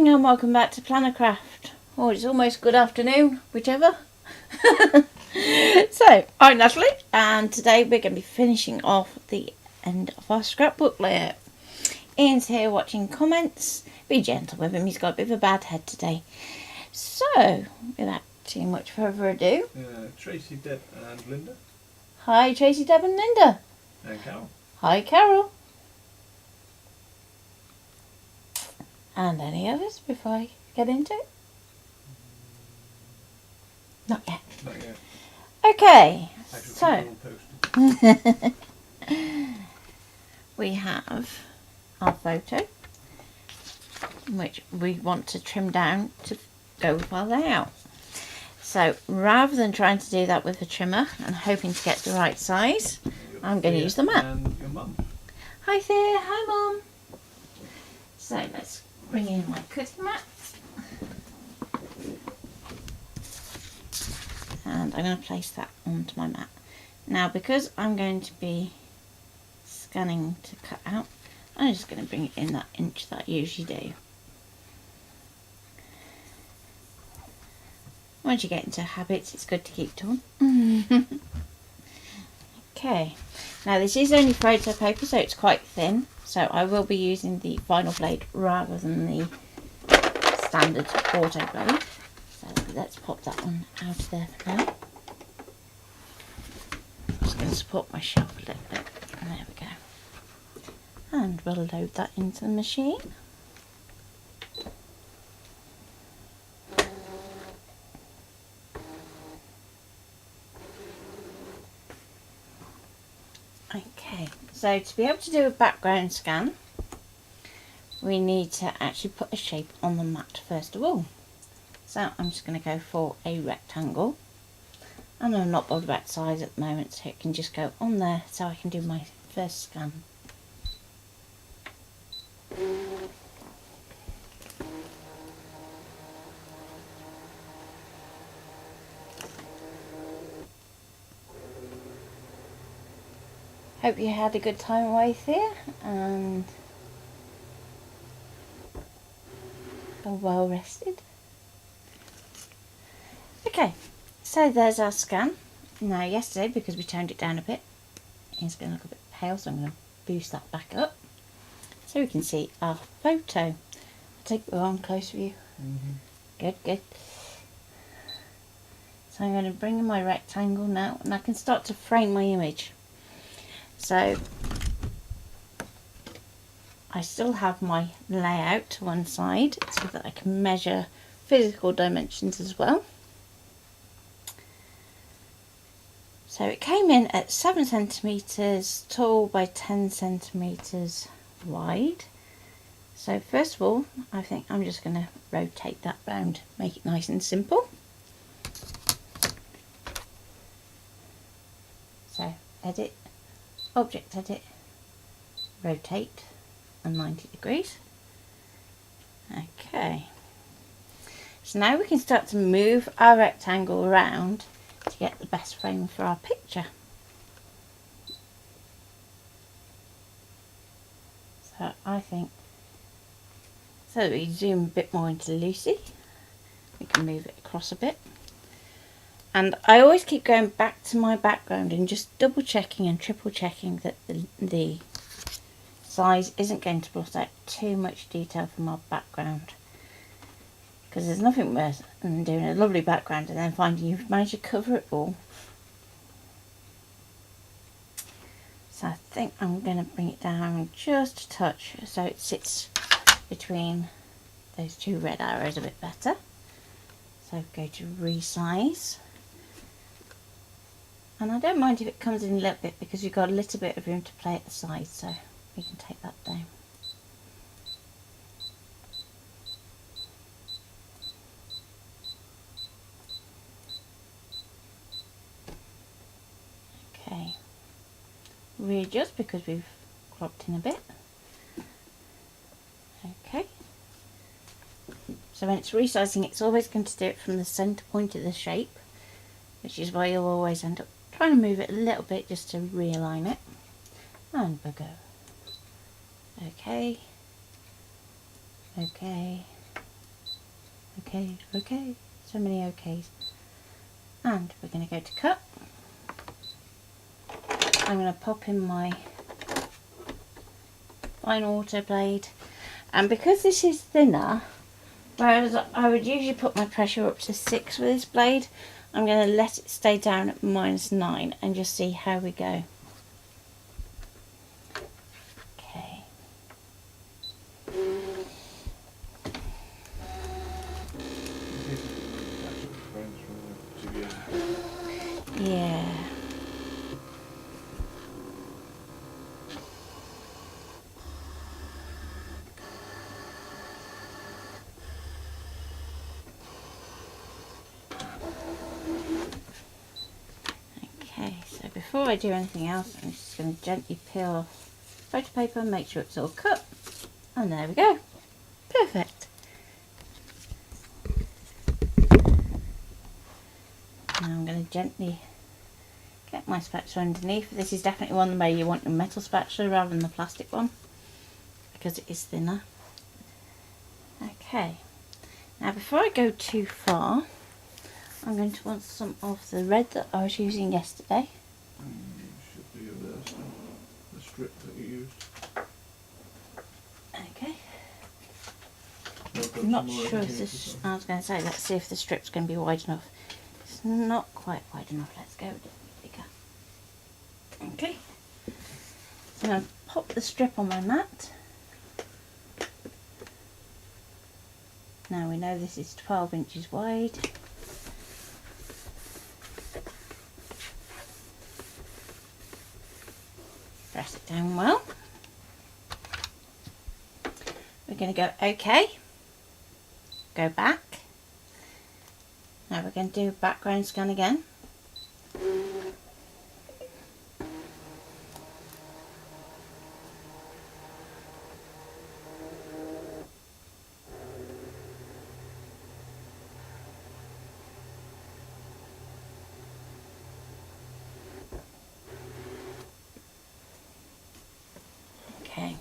morning and welcome back to Plannercraft. Oh, it's almost good afternoon, whichever. So, I'm Natalie and today we're going to be finishing off the end of our scrapbook layout. Ian's here watching comments. Be gentle with him, he's got a bit of a bad head today. So, without too much further ado. Tracy, Deb and Linda. Hi Tracy, Deb and Linda. And Carol. Hi Carol. And any others before I get into it? Not yet. Not yet. Okay, Actually, so we have our photo, which we want to trim down to go with our layout. So rather than trying to do that with a trimmer and hoping to get the right size, I'm going to use the mat. And your mum. Hi there, hi Mum. So let's bring in my cutting mat. And I'm going to place that onto my mat. Now because I'm going to be scanning to cut out, I'm just going to bring it in that inch that I usually do. Once you get into habits, it's good to keep to them. Okay, now this is only photo paper, so it's quite thin, so I will be using the vinyl blade rather than the standard auto blade. So let's pop that one out of there for now. I'm just going to support my shelf a little bit. And there we go. And we'll load that into the machine. Okay, so to be able to do a background scan, we need to actually put a shape on the mat first of all. So I'm just going to go for a rectangle, and I'm not bothered about size at the moment, so it can just go on there so I can do my first scan. Hope you had a good time away here and are well rested. Okay, so there's our scan. Now yesterday, because we toned it down a bit, it's going to look a bit pale, so I'm going to boost that back up so we can see our photo. I'll take the arm close for you. Good, good. So I'm going to bring in my rectangle now and I can start to frame my image. So I still have my layout to one side so that I can measure physical dimensions as well. So it came in at 7 centimetres tall by 10 centimetres wide. So first of all, I think I'm just going to rotate that round, make it nice and simple. So edit, object edit, rotate and 90 degrees. Okay, so now we can start to move our rectangle around to get the best frame for our picture. So I think, so that we zoom a bit more into Lucy, we can move it across a bit. And I always keep going back to my background and just double checking and triple checking that the size isn't going to blot out too much detail from our background. Because there's nothing worse than doing a lovely background and then finding you've managed to cover it all. So I think I'm going to bring it down just a touch so it sits between those two red arrows a bit better. So go to resize. And I don't mind if it comes in a little bit because you've got a little bit of room to play at the sides, so we can take that down. Okay, readjust because we've cropped in a bit. Okay, so when it's resizing, it's always going to do it from the centre point of the shape, which is why you'll always end up trying to move it a little bit just to realign it. And we'll go. Okay, okay, okay. So many okays. And we're going to go to cut. I'm going to pop in my fine auto blade, and because this is thinner, whereas I would usually put my pressure up to 6 with this blade, I'm going to let it stay down at -9 and just see how we go. Okay. Yeah. Okay, so before I do anything else, I'm just going to gently peel off photo paper and make sure it's all cut. And there we go. Perfect. Now I'm going to gently get my spatula underneath. This is definitely one where you want a metal spatula rather than the plastic one, because it is thinner. Okay, now before I go too far, I'm going to want some of the red that I was using yesterday. Should be over there still. The strip that you used. Okay. I've got I'm not some more sure in if here this, for I was going to say, let's see if the strip's going to be wide enough. It's not quite wide enough, let's go a bit bigger. Okay. So I'm going to pop the strip on my mat. Now we know this is 12 inches wide. Press it down well. We're going to go OK. Go back. Now we're going to do a background scan again. Okay,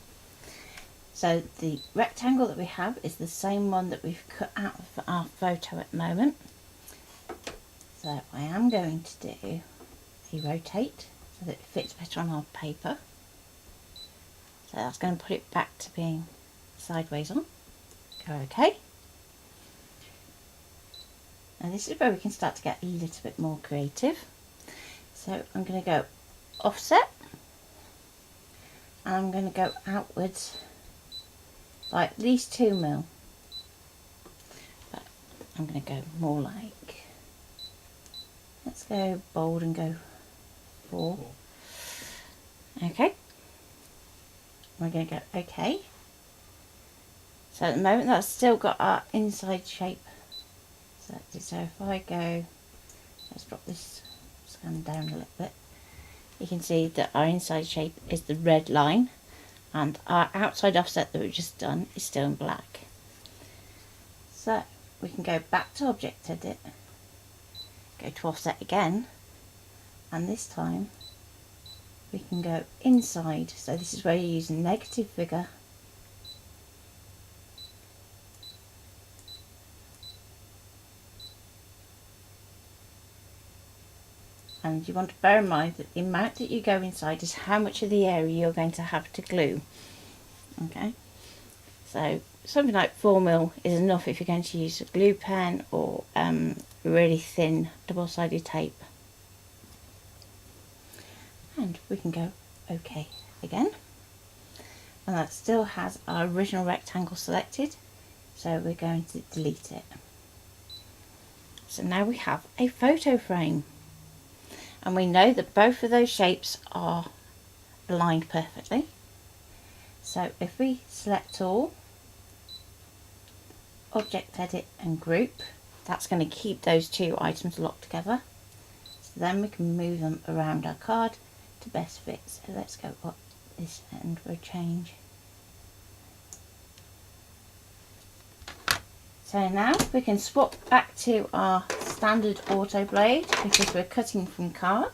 so the rectangle that we have is the same one that we've cut out for our photo at the moment. So I am going to do a rotate so that it fits better on our paper. So that's going to put it back to being sideways on. Go OK. Now this is where we can start to get a little bit more creative. So I'm going to go offset. And I'm going to go outwards by at least 2 mil. But I'm going to go more like, let's go bold and go 4. Okay. We're going to go OK. So at the moment that's still got our inside shape selected. So if I go, let's drop this scan down a little bit. You can see that our inside shape is the red line and our outside offset that we've just done is still in black. So we can go back to Object Edit, go to Offset again, and this time we can go inside. So this is where you use a negative figure . And you want to bear in mind that the amount that you go inside is how much of the area you're going to have to glue. Okay, so something like 4 mil is enough if you're going to use a glue pen or really thin double-sided tape. And we can go OK again. And that still has our original rectangle selected, so we're going to delete it. So now we have a photo frame. And we know that both of those shapes are aligned perfectly. So if we select all, Object Edit and Group, that's going to keep those two items locked together. So then we can move them around our card to best fit. So let's go up this end for a change. So now we can swap back to our standard auto blade because we're cutting from card.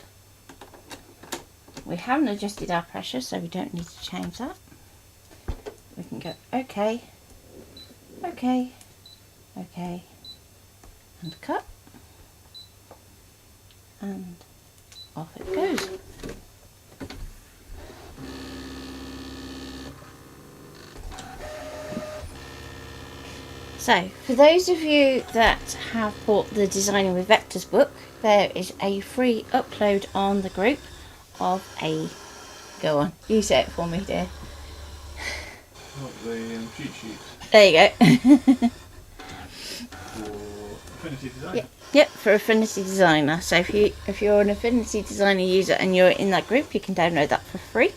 We haven't adjusted our pressure, so we don't need to change that. We can go OK, OK, OK, and cut, and off it goes. So, for those of you that have bought the Designing with Vectors book, there is a free upload on the group of a... Go on, you say it for me, dear. Of the cheat sheets There you go. for Affinity Design. Yep, for Affinity Designer. So if you're an Affinity Designer user and you're in that group, you can download that for free.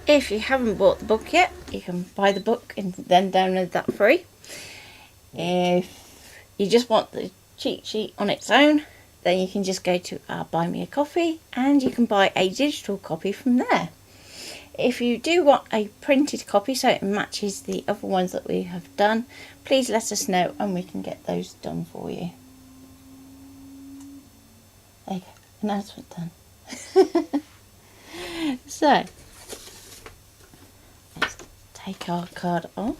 If you haven't bought the book yet, you can buy the book and then download that free. If you just want the cheat sheet on its own, then you can just go to our Buy Me a Coffee and you can buy a digital copy from there. If you do want a printed copy so it matches the other ones that we have done, please let us know and we can get those done for you. There you go, announcement done. So, let's take our card off.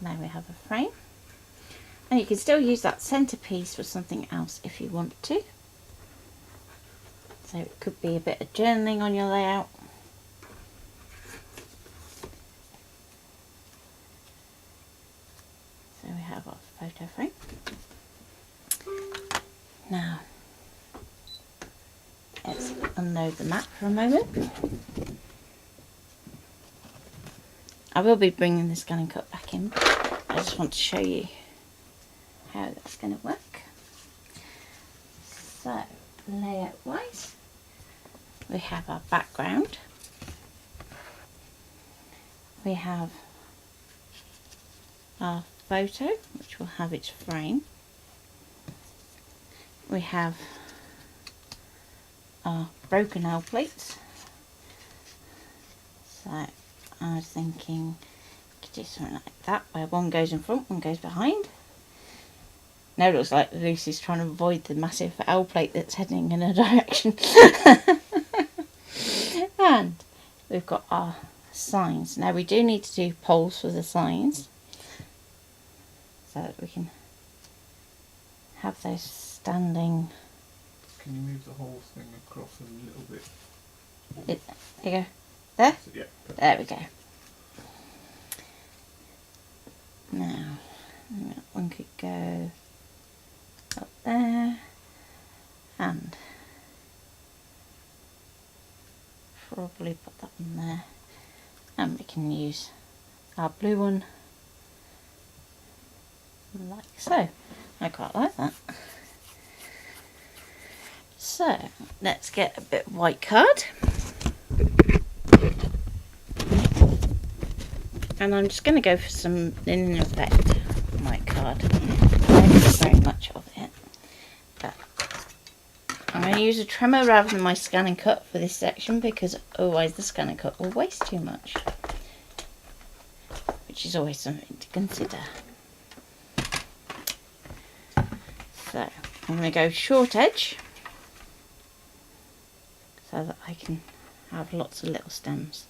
Now we have a frame. And you can still use that centerpiece for something else if you want to. So it could be a bit of journaling on your layout. So we have our photo frame. Now, let's unload the mat for a moment. I will be bringing the ScanNCut back in. I just want to show you how that's going to work. So, layout wise, we have our background. We have our photo, which will have its frame. We have our broken nail plates. So I was thinking you could do something like that, where one goes in front, one goes behind. Now it looks like Lucy's trying to avoid the massive L plate that's heading in her direction. And we've got our signs. Now we do need to do poles for the signs, so that we can have those standing. Can you move the whole thing across a little bit? There you go. There? Yeah. There we go. Now, that one could go up there, and probably put that one there, and we can use our blue one like so. I quite like that. So let's get a bit of white card, and I'm just going to go for some linen effect white card. I don't use very much of it, but I'm going to use a Tremor rather than my ScanNCut for this section, because otherwise the ScanNCut will waste too much, which is always something to consider. So I'm going to go short edge, so that I can have lots of little stems.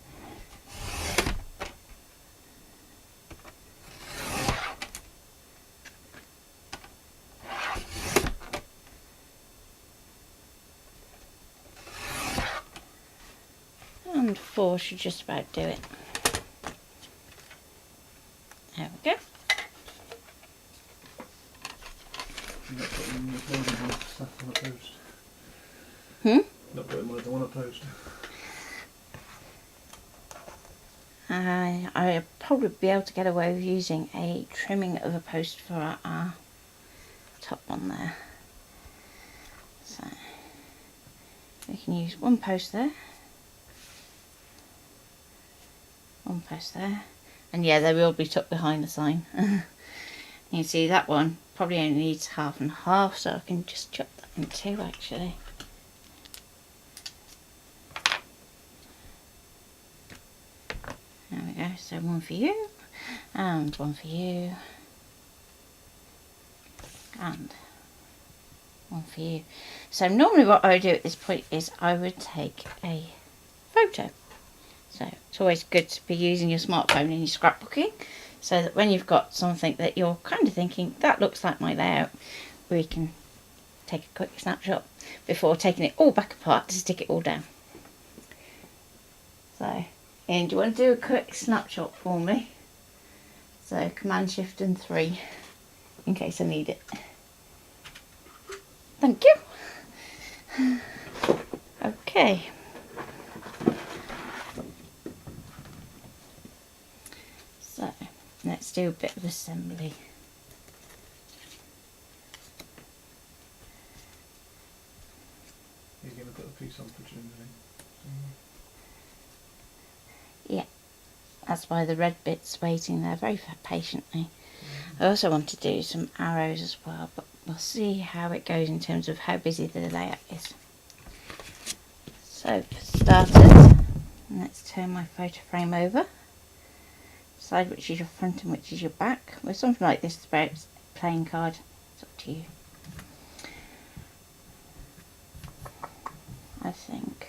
And 4 should just about do it. There we go. You're not putting the one stuff on the post. Not putting one of the one at post. I'll probably be able to get away with using a trimming of a post for our top one there. So we can use one post there, one post there, and yeah, they will be tucked behind the sign. You can see that one probably only needs half and half, so I can just chop that in two actually. There we go, so one for you, and one for you, and one for you. So normally what I would do at this point is I would take a photo. So it's always good to be using your smartphone in your scrapbooking, so that when you've got something that you're kind of thinking, that looks like my layout, we can take a quick snapshot before taking it all back apart to stick it all down. So, Ian, do you want to do a quick snapshot for me? So, Command Shift and 3, in case I need it. Thank you. Okay. So, let's do a bit of assembly. You're going to put a piece on for June, Yeah, that's why the red bit's waiting there very patiently. I also want to do some arrows as well, but we'll see how it goes in terms of how busy the layout is. So for starters, let's turn my photo frame over. Decide which is your front and which is your back. With something like this, about playing card, it's up to you. I think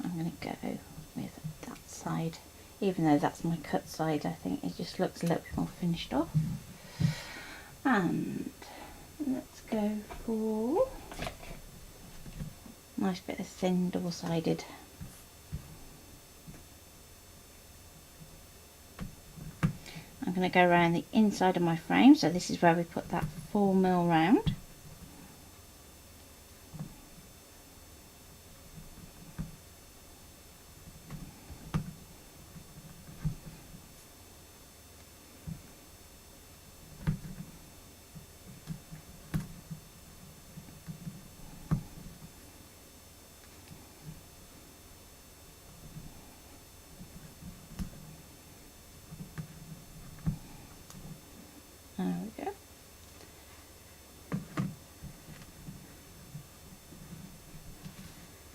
I'm going to go with that side. Even though that's my cut side, I think it just looks a little bit more finished off. And let's go for a nice bit of thin double-sided. I'm going to go around the inside of my frame, so this is where we put that 4mm round. There we go.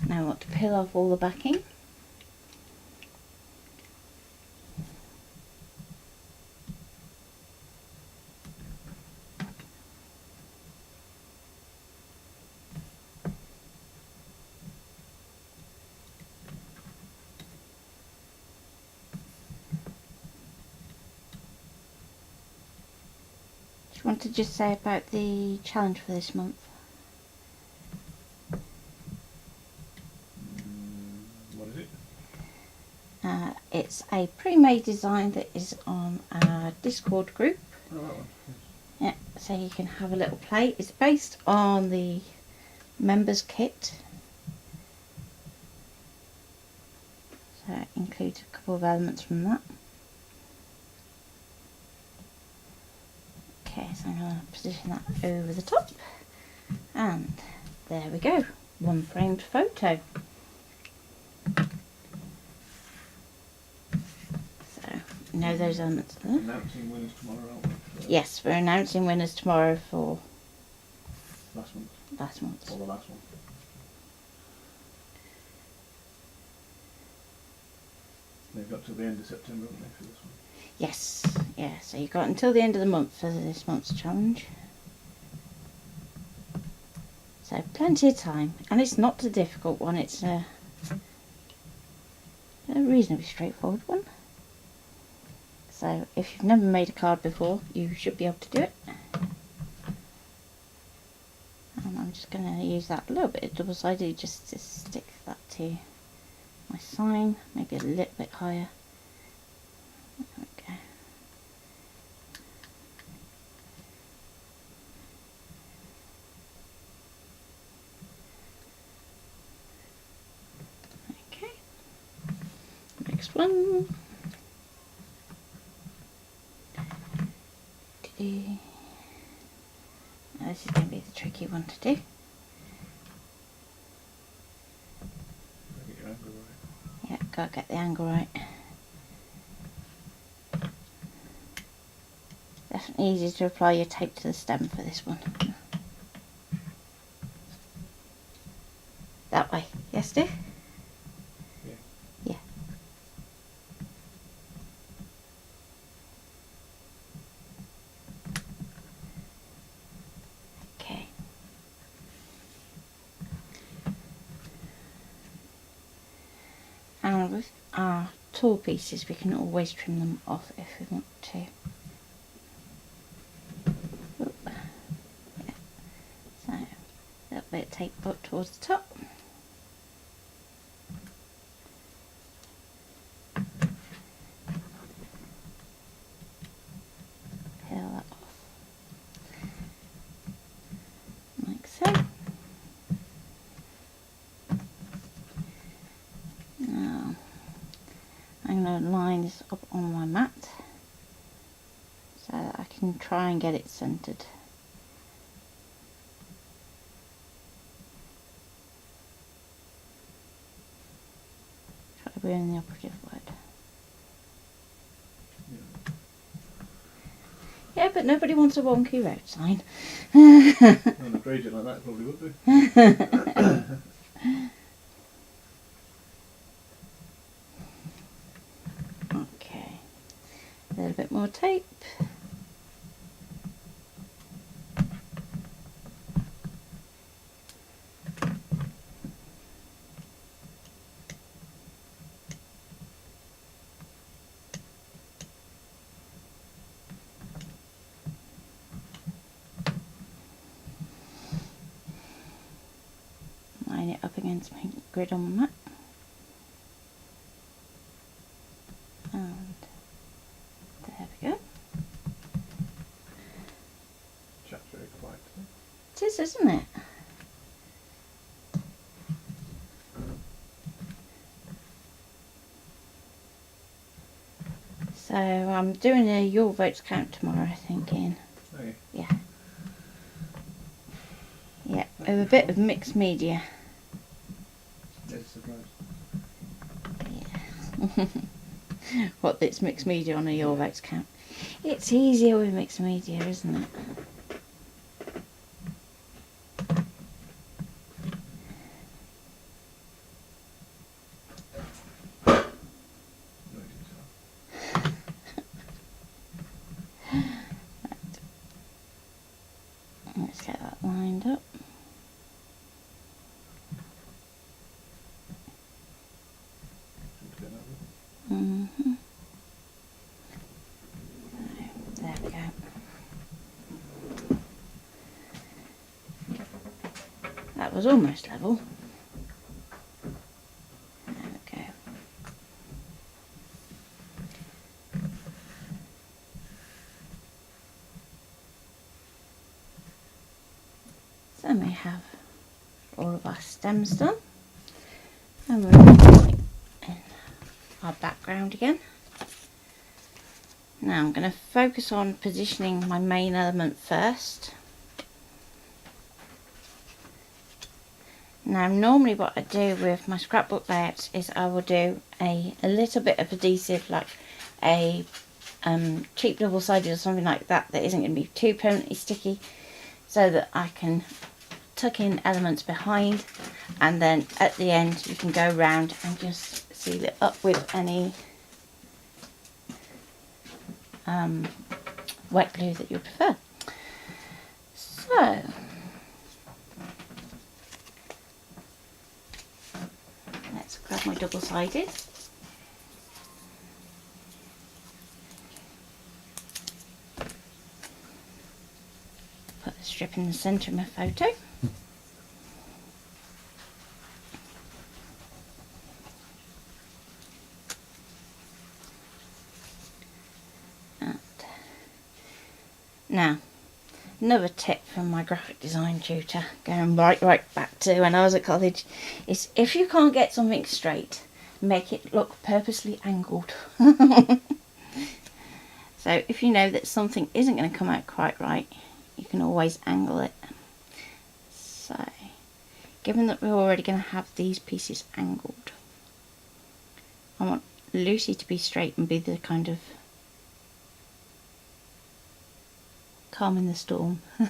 Now I want to peel off all the backing. Do you want to just say about the challenge for this month? What is it? It's a pre-made design that is on our Discord group. Oh, that one. Yeah, so you can have a little play. It's based on the members kit. So it includes a couple of elements from that. Okay, so I'm going to position that over the top. And there we go. One framed photo. So, know those elements there. Announcing winners tomorrow, aren't we? Yes, we're announcing winners tomorrow for Last month. last month. Or the last one. They've got till the end of September, haven't they, for this one? Yes, yeah, so you've got until the end of the month for this month's challenge. So plenty of time, and it's not a difficult one, it's a reasonably straightforward one. So if you've never made a card before, you should be able to do it. And I'm just going to use that little bit of double-sided just to stick that to my sign, maybe a little bit higher. There we go. Okay. Next one. Now this is going to be the tricky one to do. Get your angle right. Yeah, gotta get the angle right. Definitely easy to apply your tape to the stem for this one. That way. Yes, Steve? Yeah. Yeah. Okay. And with our tall pieces, we can always trim them off if we want to. Oop. Yeah. So, a little bit of tape up towards the top. Peel that off. Like so. Now, I'm going to line this up on my mat so that I can try and get it centered. Try to be in the operative word. Yeah, but nobody wants a wonky road sign. On a gradient like that, probably would be. Okay, a little bit more tape. Line it up against my grid on my mat. And there we go. Chapter quite. It is, isn't it? So I'm doing a Your Votes Count tomorrow, I think, Ian. Okay. Yeah. Yeah, with a bit of mixed media. There's a surprise. Yeah. What bit's mixed media on a Your Votes Count? It's easier with mixed media, isn't it? No detail. Let's get that lined up. Mm-hmm. So, there we go. That was almost level. There we go. So we have all of our stems done, and we're putting in our background again. Now I'm going to focus on positioning my main element first. Now normally what I do with my scrapbook layouts is I will do a little bit of adhesive, like a cheap double-sided or something like that, that isn't going to be too permanently sticky, so that I can tuck in elements behind, and then at the end you can go round and just seal it up with any wet glue that you prefer. So let's grab my double-sided. Put the strip in the centre of my photo. And now, another tip from my graphic design tutor, going right back to when I was at college, is if you can't get something straight, make it look purposely angled. So if you know that something isn't going to come out quite right, you can always angle it. So, given that we're already going to have these pieces angled, I want Lucy to be straight and be the kind of calm in the storm. So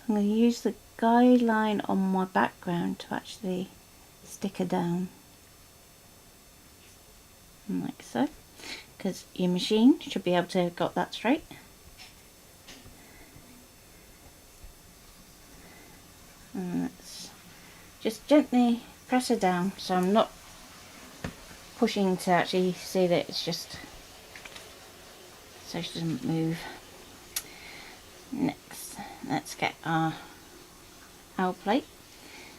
I'm going to use the guideline on my background to actually stick her down. Like so. Because your machine should be able to have got that straight. And let's just gently press her down so I'm not pushing to actually see that it's just so she doesn't move. Next, let's get our owl plate.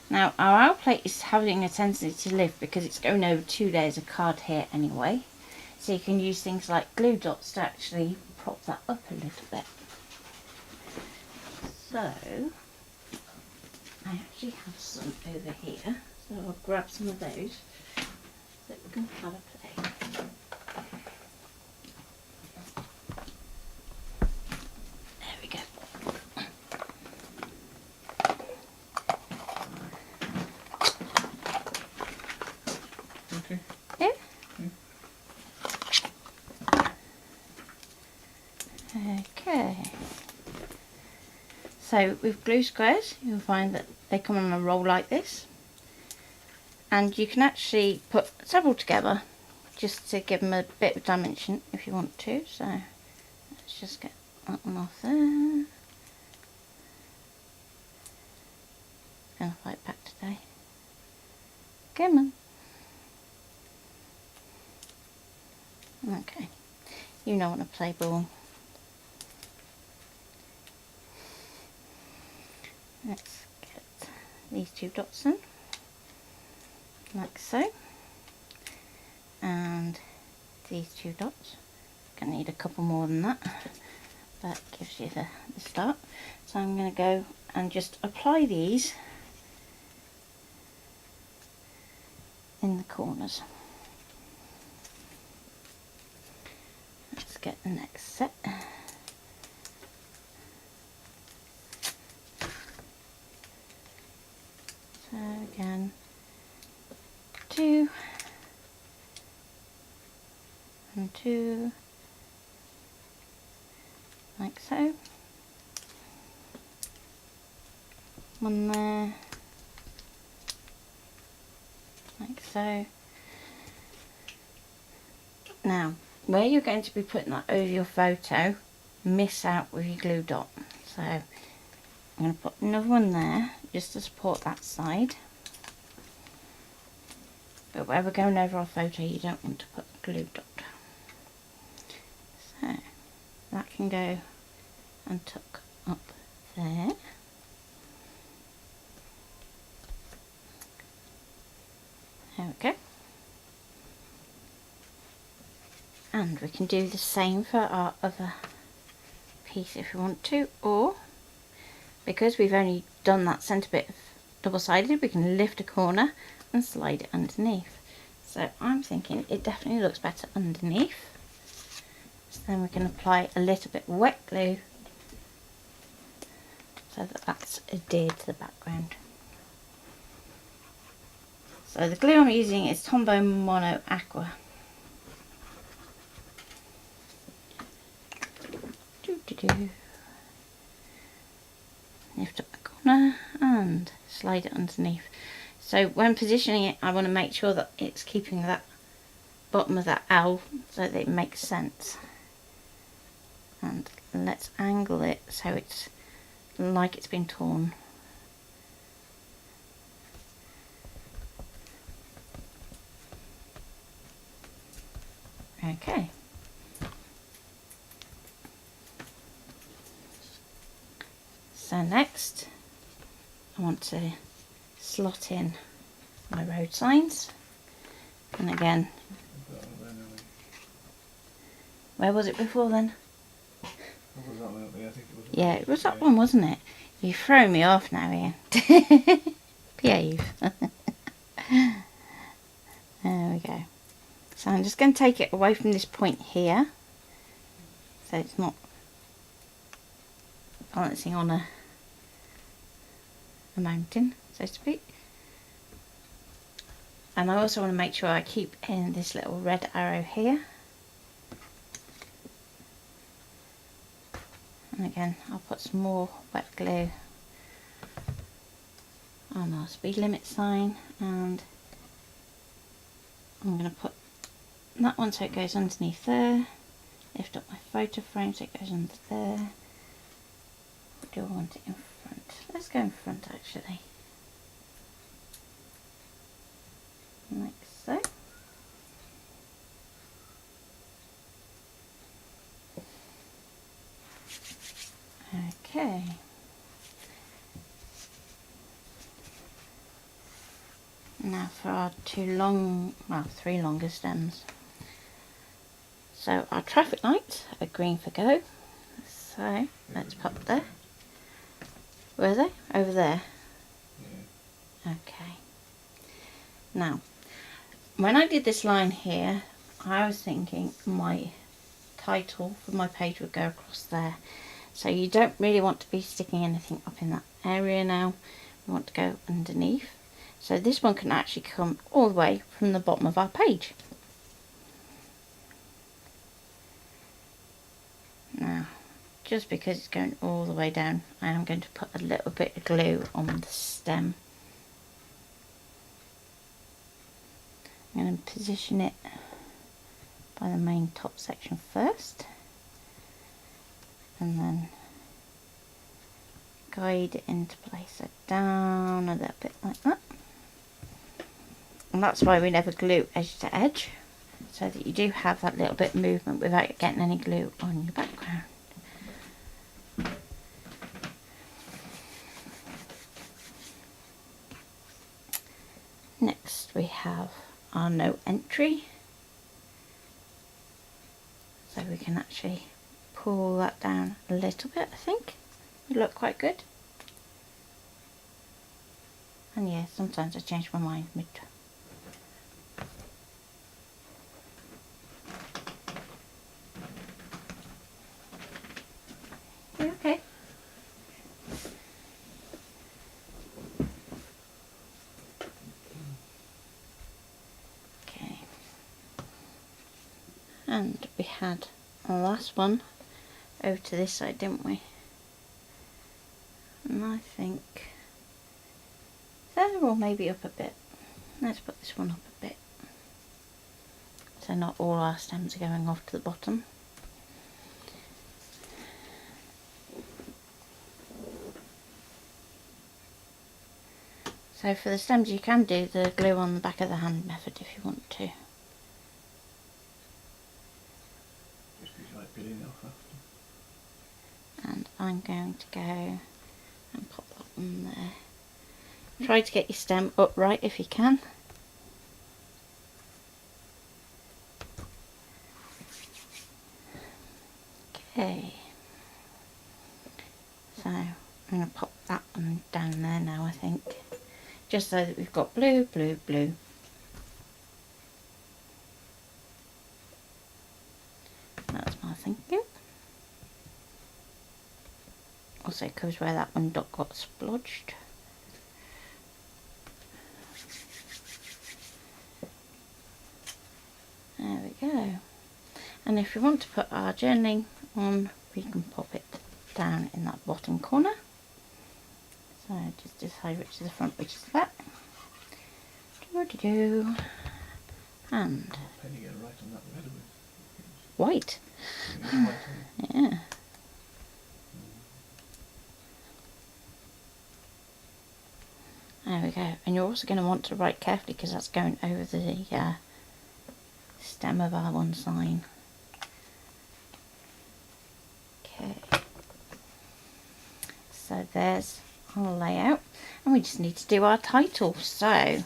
Now our owl plate is having a tendency to lift because it's going over 2 layers of card here anyway. So you can use things like glue dots to actually prop that up a little bit. So I actually have some over here, so I'll grab some of those so we can have a play. There we go. Okay. Yeah. Okay. So with glue squares, you'll find that they come on a roll like this, and you can actually put several together just to give them a bit of dimension if you want to. So let's just get that one off there. It's gonna fight back today. Come on. Okay, you know what a play ball. Let's get these 2 dots in, like so, and these 2 dots. Gonna need a couple more than that, but gives you the start. So I'm gonna go and just apply these in the corners. Let's get the next set. So again, 2 and 2, like so. 1 there, like so. Now, where you're going to be putting that over your photo, miss out with your glue dot. So I'm going to put another one there just to support that side. But where we're going over our photo, you don't want to put a glue dot. So that can go and tuck up there. There we go. And we can do the same for our other piece if we want to, or because we've only done that centre bit of double-sided, we can lift a corner and slide it underneath. So I'm thinking it definitely looks better underneath. So then we can apply a little bit of wet glue so that that's adhered to the background. So the glue I'm using is Tombow Mono Aqua. Lift up the corner and slide it underneath. So when positioning it, I want to make sure that it's keeping that bottom of that L so that it makes sense. And let's angle it so it's like it's been torn. Okay. So next, I want to slot in my road signs. And again, where was it before then? Yeah, it was that one, wasn't it? You throw me off now, Ian. Behave. There we go. So I'm just going to take it away from this point here, so it's not balancing on a mountain, so to speak. And I also want to make sure I keep in this little red arrow here. And again, I'll put some more wet glue on our speed limit sign, and I'm going to put that one so it goes underneath there. Lift up my photo frame so it goes under there. Do I want it in front? Let's go in front actually. Like so. Okay. Now for our three longer stems. So our traffic lights are green for go. So let's pop there. Where are they? Over there. Yeah. Okay. Now, when I did this line here, I was thinking my title for my page would go across there. So you don't really want to be sticking anything up in that area now. You want to go underneath. So this one can actually come all the way from the bottom of our page. Now, just because it's going all the way down, I am going to put a little bit of glue on the stem. I'm going to position it by the main top section first, and then guide it into place, so down a little bit like that. And that's why we never glue edge to edge, so that you do have that little bit of movement without getting any glue on your background. Next we have our no entry, so we can actually pull that down a little bit. I think it look quite good. And yeah, sometimes I change my mind mid. Okay. Okay. And we had the last one over to this side, didn't we? And I think there, or maybe up a bit. Let's put this one up a bit, so not all our stems are going off to the bottom. So for the stems you can do the glue on the back of the hand method if you want to. And I'm going to go and pop that one there. Try to get your stem upright if you can. Okay. So I'm going to pop that one down there now, I think. Just so that we've got blue, blue, blue. That's my thinking. Also covers where that one dot got splodged. There we go. And if we want to put our journaling on, we can pop it down in that bottom corner. So just decide which is the front, which is the back. Do-do-do. And white. Yeah. There we go. And you're also going to want to write carefully because that's going over the stem of our one sign. Okay. So there's our layout, and we just need to do our title. So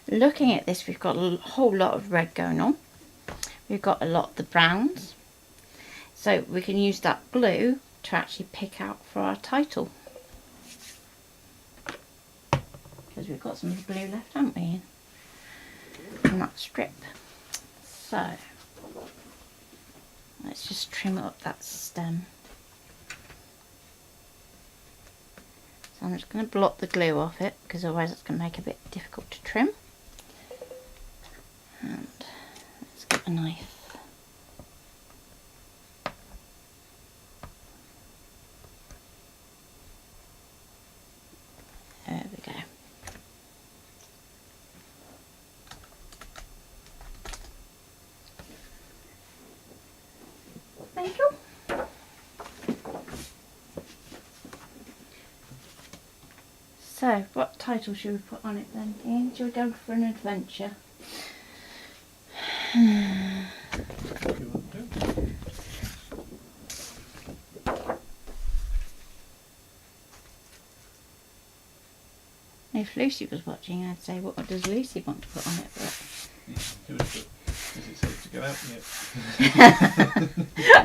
looking at this, we've got a whole lot of red going on. We've got a lot of the browns. So we can use that blue to actually pick out for our title. Because we've got some of the blue left, haven't we, in that strip. So let's just trim up that stem. So I'm just going to block the glue off it, because otherwise it's going to make it a bit difficult to trim. And let's get a knife. There we go. Thank you. So, what title should we put on it then, Ian? Shall we go for an adventure? if Lucy was watching, I'd say, what does Lucy want to put on it? But Is it safe to go out yet?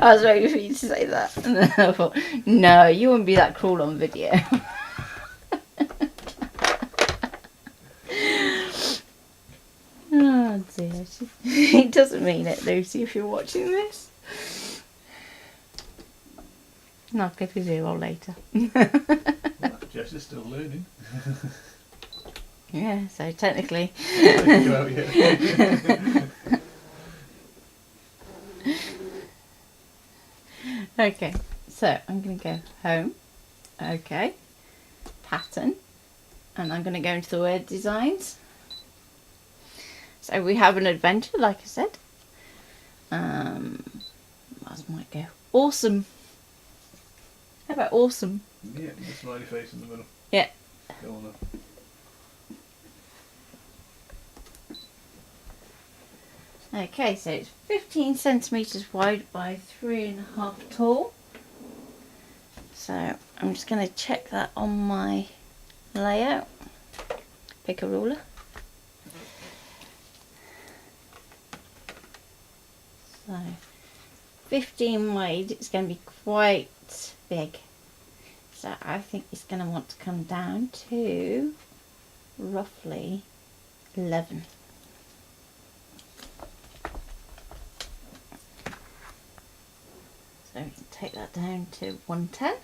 I was waiting for you to say that. And then I thought, no, you wouldn't be that cruel on video. Oh dear. He doesn't mean it, Lucy, if you're watching this. And I'll give you 0 later. Well, Jess is still learning. Yeah, so technically. Go out yet. Okay, so I'm going to go home. Okay. Pattern. And I'm going to go into the word designs. So we have an adventure, like I said. What else might go? Awesome. How about awesome? Yeah, the smiley face in the middle. Yeah. Go on then. Okay, so it's 15 centimetres wide by 3.5 tall. So I'm just going to check that on my layout. Pick a ruler. So 15 wide, it's going to be quite big. So I think it's going to want to come down to roughly 11. So we can take that down to 110.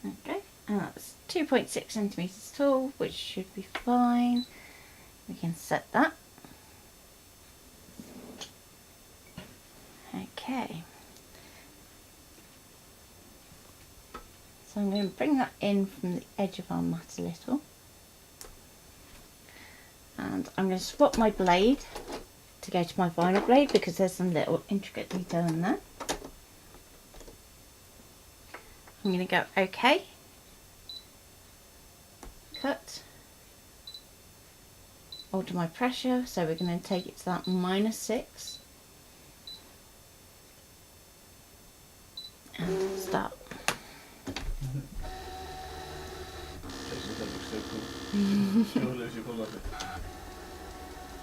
Okay, and that's 2.6 centimetres tall, which should be fine. We can set that. Okay. So I'm going to bring that in from the edge of our mat a little. And I'm going to swap my blade to go to my vinyl blade because there's some little intricate detail in there. I'm going to go OK. Cut. Alter my pressure, so we're going to take it to that -6. And start. That looks so cool. Sure, Lucy will love it.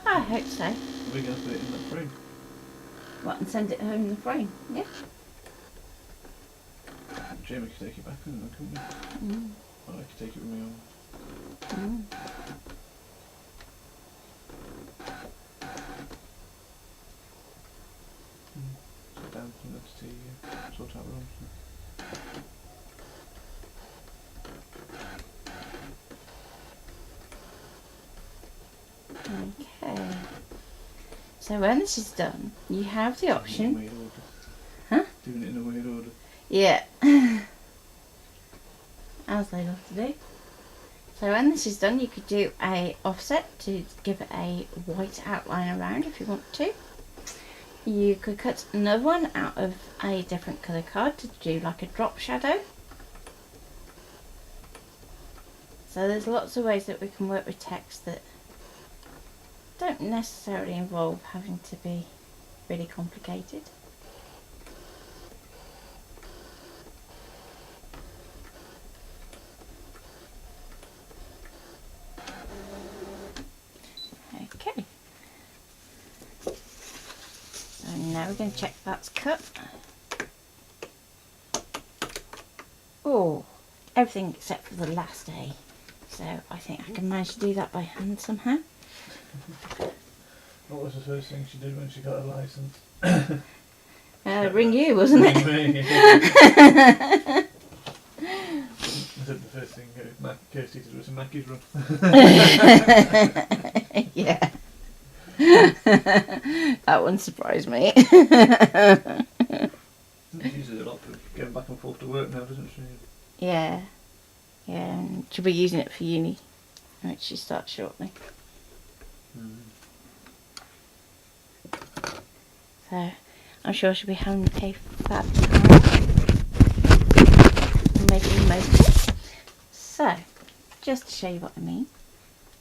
I hope so. We're going to put it in that frame. What, and send it home in the frame? Yeah. Jamie could take it back, couldn't we? Mm. Or I could take it with me on. Mm. Sit down and let's see, sort out rooms. Okay. So when this is done, you have the option. Weird order. Huh? Doing it in a weird order. Yeah. As they love to do. So when this is done, you could do a offset to give it a white outline around if you want to. You could cut another one out of a different colour card to do like a drop shadow. So there's lots of ways that we can work with text that don't necessarily involve having to be really complicated. Okay. So now we're going to check that's cut. Oh, everything except for the last A. So I think I can manage to do that by hand somehow. What was the first thing she did when she got her licence? Ring you, wasn't it? Ring me. I said the first thing Kirsty did was a Mackey's run. Yeah. That one surprised me. She uses it a lot for going back and forth to work now, doesn't she? Yeah. Yeah, and she'll be using it for uni, which she starts shortly. So I'm sure she'll be having a fab time making the most of it. So, just to show you what I mean,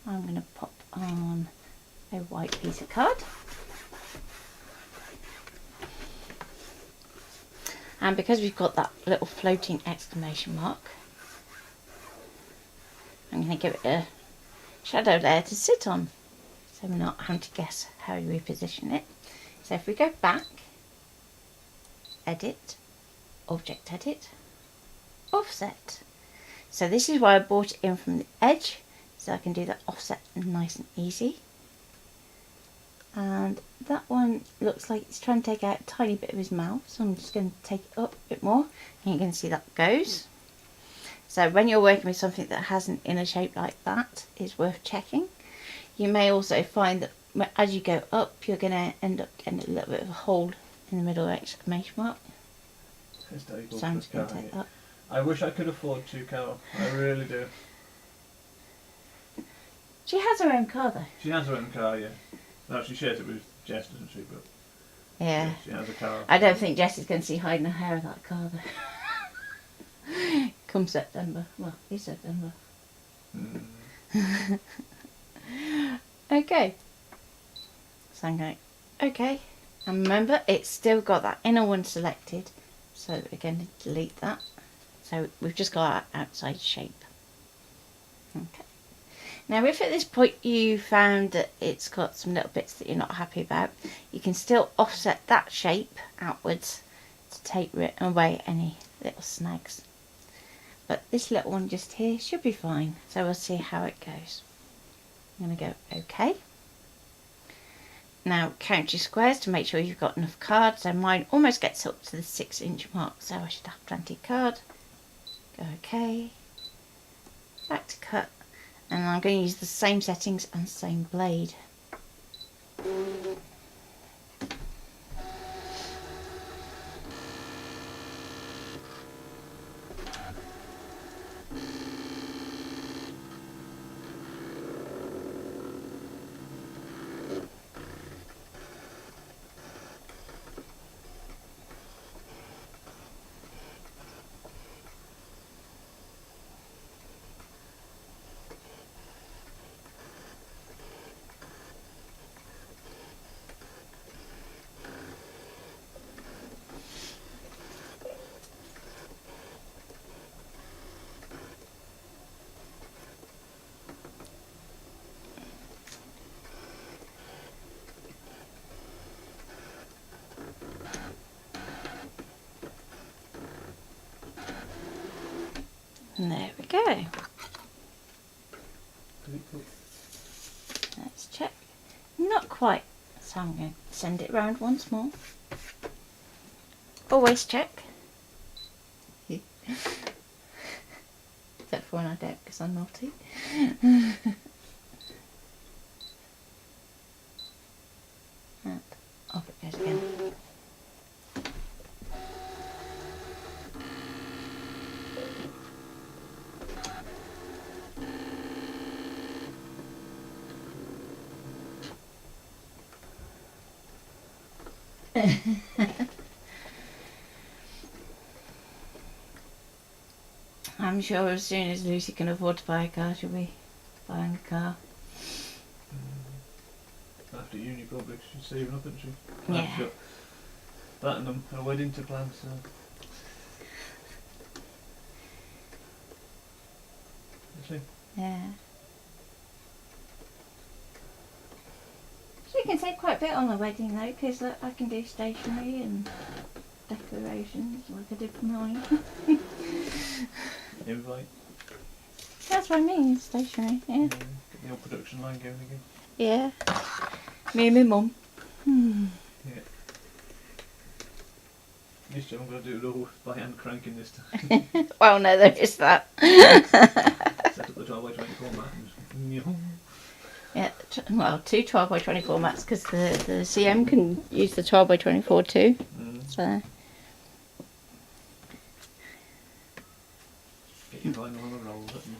I'm going to pop on a white piece of card. And because we've got that little floating exclamation mark, I'm going to give it a shadow layer to sit on, so we're not having to guess how we position it. So if we go back, edit, object edit, offset. So this is why I brought it in from the edge, so I can do that offset nice and easy. And that one looks like it's trying to take out a tiny bit of his mouth, so I'm just going to take it up a bit more, and you can see that goes. So when you're working with something that has an inner shape like that, it's worth checking. You may also find that as you go up, you're going to end up getting a little bit of a hole in the middle of the exclamation mark. So I'm just going to take that. I wish I could afford 2 Carol. I really do. She has her own car though. She has her own car, yeah. No, she shares it with Jess, doesn't she? But yeah. She has a car. I don't think Jess is going to see hiding her hair of that car though. Come September. Well, it's September. Okay. So I'm going, okay. And remember, it's still got that inner one selected. So we're going to delete that. So we've just got our outside shape. Okay. Now if at this point you found that it's got some little bits that you're not happy about, you can still offset that shape outwards to take away any little snags. But this little one just here should be fine. So we'll see how it goes. I'm going to go OK. Now count your squares to make sure you've got enough card. So mine almost gets up to the 6-inch mark, so I should have plenty of card. Go OK. Back to cut. And I'm going to use the same settings and same blade. And there we go. Let's check. Not quite. So I'm going to send it round once more. Always check. Except for when I don't, because I'm naughty. And off it goes again. I'm sure as soon as Lucy can afford to buy a car, she'll be buying a car. After uni probably, she's saving up, isn't she? Yeah. She's got that and a wedding to plan, so... We'll see. Yeah. So you can save quite a bit on the wedding though, because I can do stationery and decorations like I did for mine. Invite. That's what I mean, stationery, yeah. Get the old production line going again. Yeah. Me and my mum. Yeah. This time I'm going to do it all by hand cranking this time. Well, no, there is that. Set up the 12x24 mat and just... Yeah, well, 2 12x24 mats, because the CM can use the 12x24 too. So. Get your vinyl on the roll, don't you?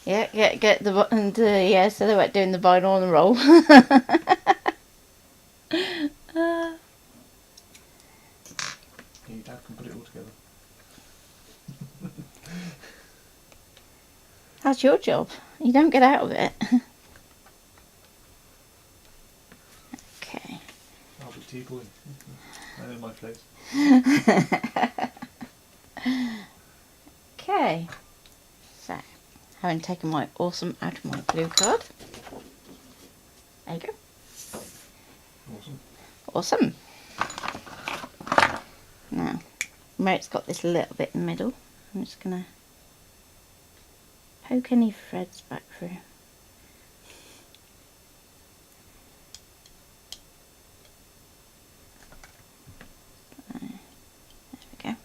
Yeah, get the and yeah, so they weren't doing the vinyl on the roll. Your dad can put it all together. That's your job. You don't get out of it. Okay. I'll be tea boy. I know my place. Okay, so having taken my awesome out of my blue card, there you go. Awesome. Awesome. Now, where it's got this little bit in the middle, I'm just going to poke any threads back through. There we go.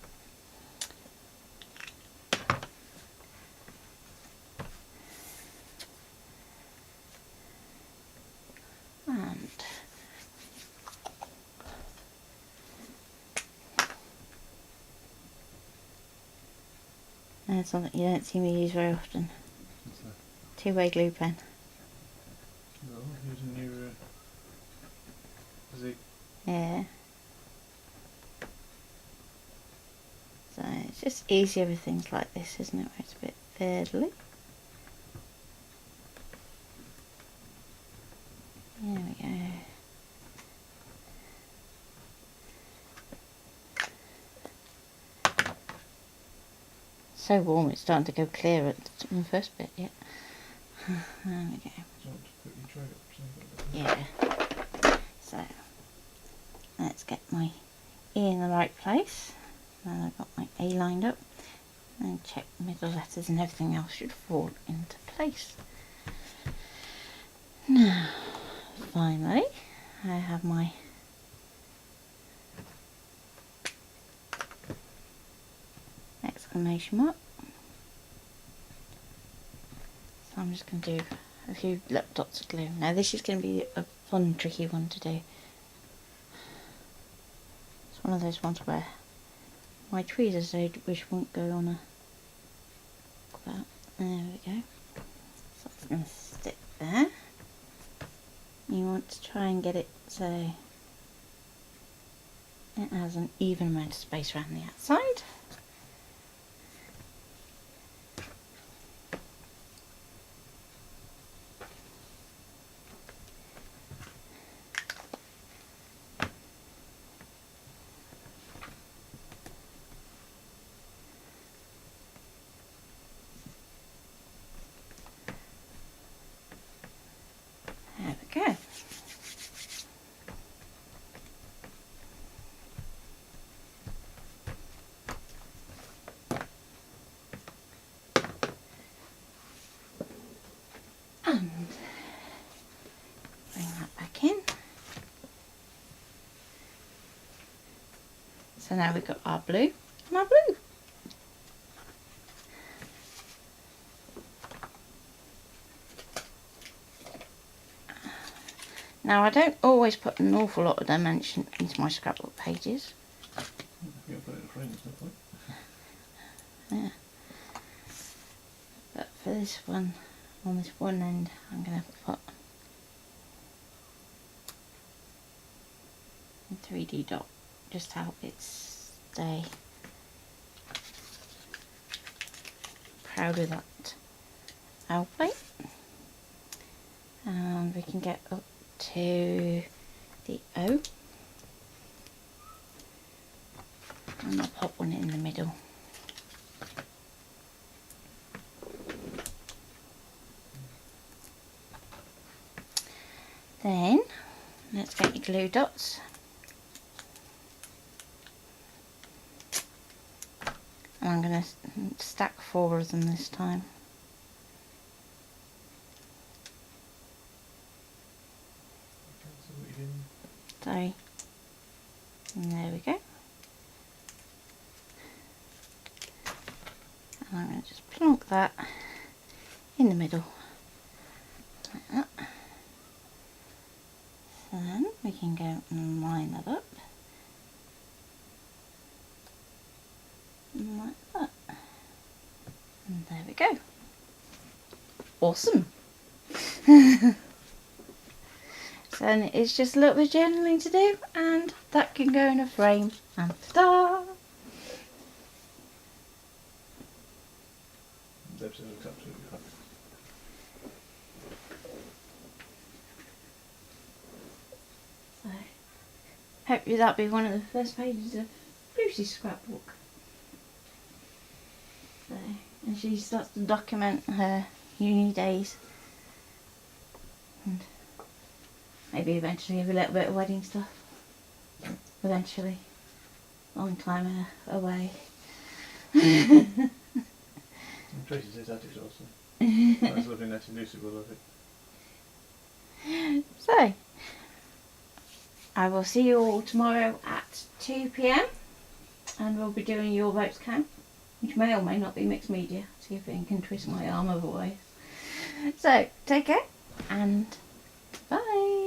And there's something you don't see me use very often. What's that? Two-way glue pen. No, using your zig. Yeah. So it's just easier with things like this, isn't it? Where it's a bit fiddly. There we go. So warm it's starting to go clear at the first bit, yeah. There we go. Do you want to put your tray up so you've got a bit Yeah. So let's get my E in the right place. Now I've got my A lined up. And check the middle letters and everything else should fall into place. Now, finally, I have my exclamation mark. So I'm just going to do a few little dots of glue. Now this is going to be a fun, tricky one to do. It's one of those ones where my tweezers I wish won't go on a that. There we go. So it's going to stick there. You want to try and get it so it has an even amount of space around the outside. There we go. And bring that back in. So now we've got our blue and our blue. Now I don't always put an awful lot of dimension into my scrapbook pages. You put it in frame, there's no point. Yeah. But for this one, on this one end, I'm going to put a 3D dot, just to help it stay proud of that owl plate. And we can get up to the O. And I'll pop one in the middle. Then let's get your glue dots. And I'm going to stack 4 of them this time. Sorry. And there we go. And I'm going to just plonk that in the middle. Like that. So then we can go and line that up. Like that. And there we go. Awesome. So then it's just a little bit of journaling to do, and that can go in a frame, and ta-da! Deb says it looks absolutely fine. So, hopefully that'll be one of the first pages of Lucy's scrapbook. and she starts to document her uni days. And maybe eventually have a little bit of wedding stuff. Eventually. Long time away. Tracy says that is awesome. That's living nice and loosey, will love it. So, I will see you all tomorrow at 2 p.m. and we'll be doing your votes count, which may or may not be mixed media. See if it can twist my arm otherwise. So, take care and bye.